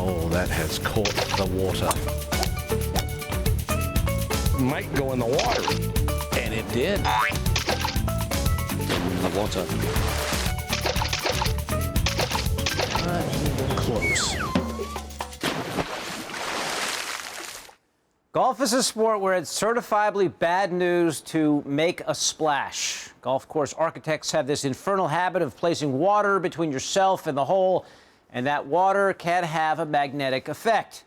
Oh, that has caught the water. Might go in the water. And it did. The water. Close. Golf is a sport where it's certifiably bad news to make a splash. Golf course architects have this infernal habit of placing water between yourself and the hole, and that water can have a magnetic effect.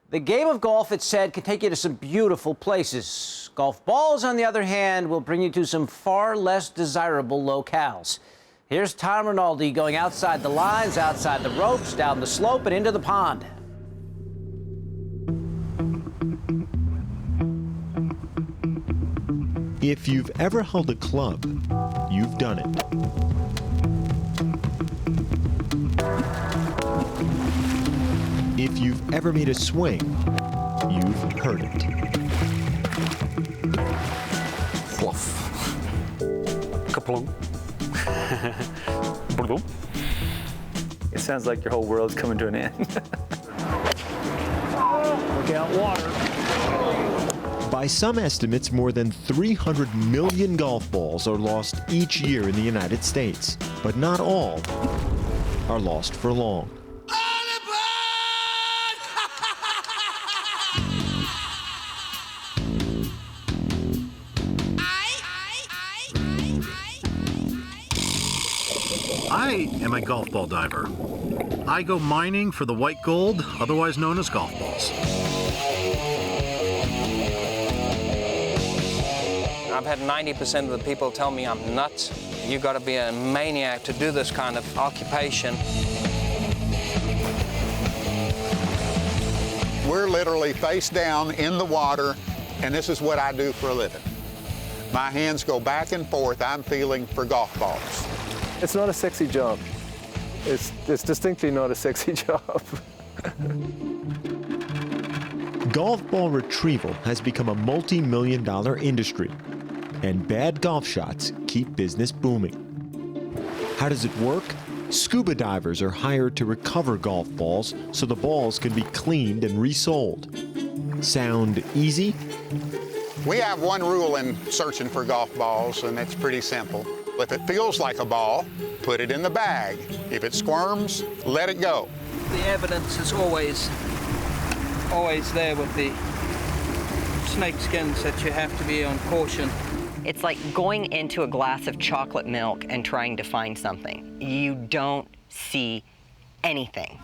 The game of golf, it's said, can take you to some beautiful places. Golf balls, on the other hand, will bring you to some far less desirable locales. Here's Tom Rinaldi going outside the lines, outside the ropes, down the slope, and into the pond. If you've ever held a club, you've done it. If you've ever made a swing, you've heard it. Fluff. Kaplong. Boom. It sounds like your whole world's coming to an end. Look out, water. By some estimates, more than 300 million golf balls are lost each year in the United States. But not all are lost for long. I am a golf ball diver. I go mining for the white gold, otherwise known as golf balls. I've had 90% of the people tell me I'm nuts. You got to be a maniac to do this kind of occupation. We're literally face down in the water, and this is what I do for a living. My hands go back and forth. I'm feeling for golf balls. It's not a sexy job. It's distinctly not a sexy job. Golf ball retrieval has become a multi-million-dollar industry, and bad golf shots keep business booming. How does it work? Scuba divers are hired to recover golf balls so the balls can be cleaned and resold. Sound easy? We have one rule in searching for golf balls, and it's pretty simple. If it feels like a ball, put it in the bag. If it squirms, let it go. The evidence is always there with the snake skins that you have to be on caution. It's like going into a glass of chocolate milk and trying to find something. You don't see anything.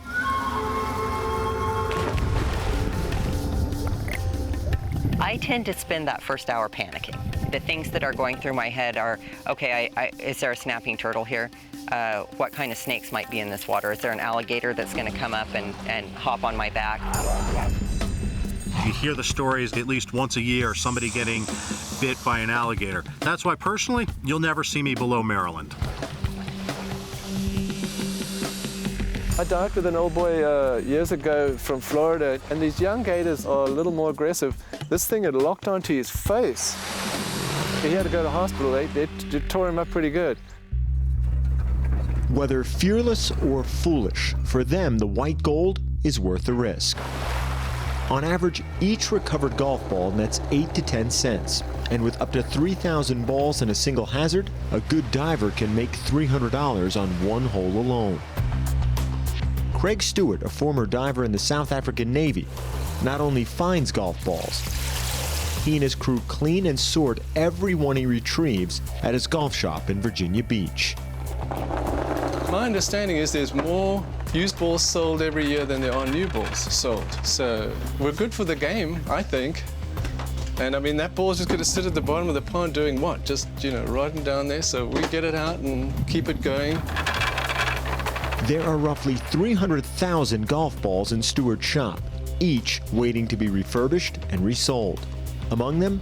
I tend to spend that first hour panicking. The things that are going through my head are, okay, is there a snapping turtle here? What kind of snakes might be in this water? Is there an alligator that's going to come up and hop on my back? You hear the stories at least once a year, somebody getting bit by an alligator. That's why, personally, you'll never see me below Maryland. I dived with an old boy years ago from Florida, and these young gators are a little more aggressive. This thing had locked onto his face. He had to go to hospital. They tore him up pretty good. Whether fearless or foolish, for them the white gold is worth the risk. On average, each recovered golf ball nets 8 to 10 cents. And with up to 3,000 balls in a single hazard, a good diver can make $300 on one hole alone. Craig Stewart, a former diver in the South African Navy, not only finds golf balls, he and his crew clean and sort every one he retrieves at his golf shop in Virginia Beach. My understanding is there's more used balls sold every year than there are new balls sold. So we're good for the game, I think. And I mean, that ball's just going to sit at the bottom of the pond doing what? Just, riding down there. So we get it out and keep it going. There are roughly 300,000 golf balls in Stewart's shop, each waiting to be refurbished and resold. Among them,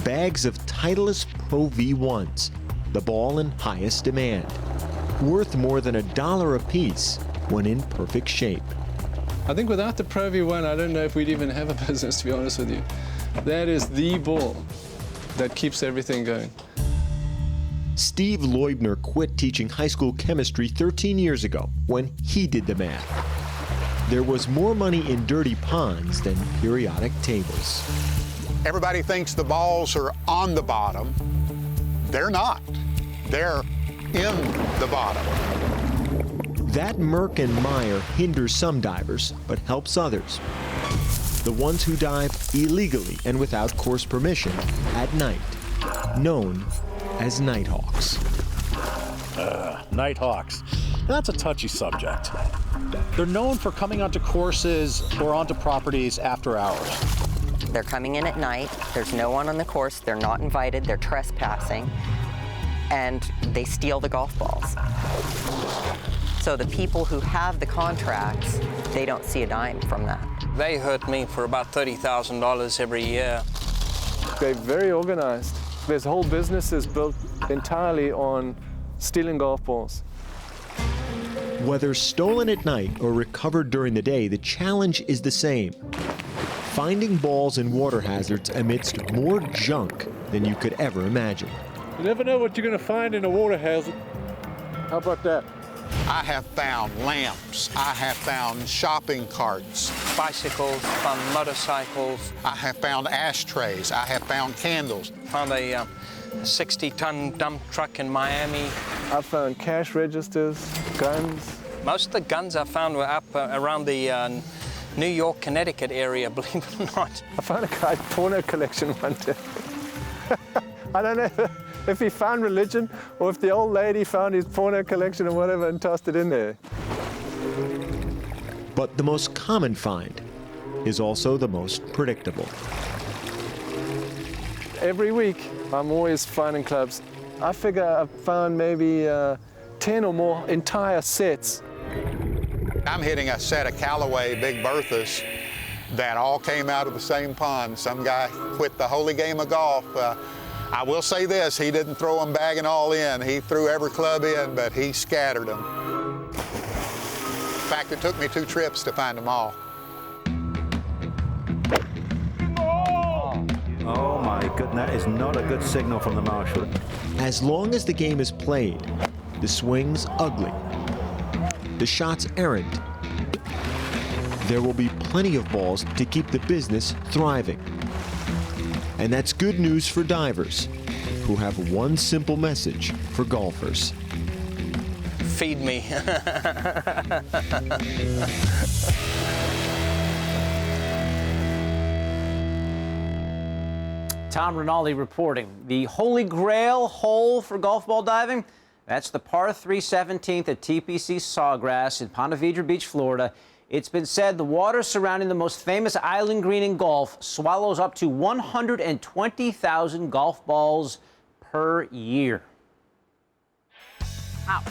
bags of Titleist Pro V1s, the ball in highest demand, worth more than $1 a piece when in perfect shape. I think without the Pro V1, I don't know if we'd even have a business, to be honest with you. That is the ball that keeps everything going. Steve Leubner quit teaching high school chemistry 13 years ago when he did the math. there was more money in dirty ponds than periodic tables. Everybody thinks the balls are on the bottom. They're not. They're in the bottom. That murk and mire hinders some divers, but helps others. The ones who dive illegally and without course permission at night, known as nighthawks. Nighthawks. That's a touchy subject. They're known for coming onto courses or onto properties after hours. They're coming in at night. There's no one on the course. They're not invited. They're trespassing. And they steal the golf balls. So the people who have the contracts, they don't see a dime from that. They hurt me for about $30,000 every year. They're very organized. Their whole business is built entirely on stealing golf balls. Whether stolen at night or recovered during the day, the challenge is the same. Finding balls and water hazards amidst more junk than you could ever imagine. You never know what you're going to find in a water hazard. How about that? I have found lamps. I have found shopping carts. Bicycles, found motorcycles. I have found ashtrays. I have found candles. Found a 60-ton dump truck in Miami. I found cash registers, guns. Most of the guns I found were up around the New York, Connecticut area, believe it or not. I found a guy's porno collection one day. I don't know if he found religion or if the old lady found his porno collection or whatever and tossed it in there. But the most common find is also the most predictable. Every week, I'm always finding clubs. I figure I've found maybe 10 or more entire sets. I'm hitting a set of Callaway Big Berthas that all came out of the same pond. Some guy quit the holy game of golf. I will say this, he didn't throw them bag and all in. He threw every club in, but he scattered them. In fact, it took me 2 trips to find them all. Oh my goodness, that is not a good signal from the marshal. As long as the game is played, the swing's ugly, the shots errant, there will be plenty of balls to keep the business thriving. And that's good news for divers, who have one simple message for golfers. Feed me. Tom Rinaldi reporting. The holy grail hole for golf ball diving, that's the par 3 17th at TPC Sawgrass in Ponte Vedra Beach, Florida. It's been said the water surrounding the most famous island green in golf swallows up to 120,000 golf balls per year. Wow.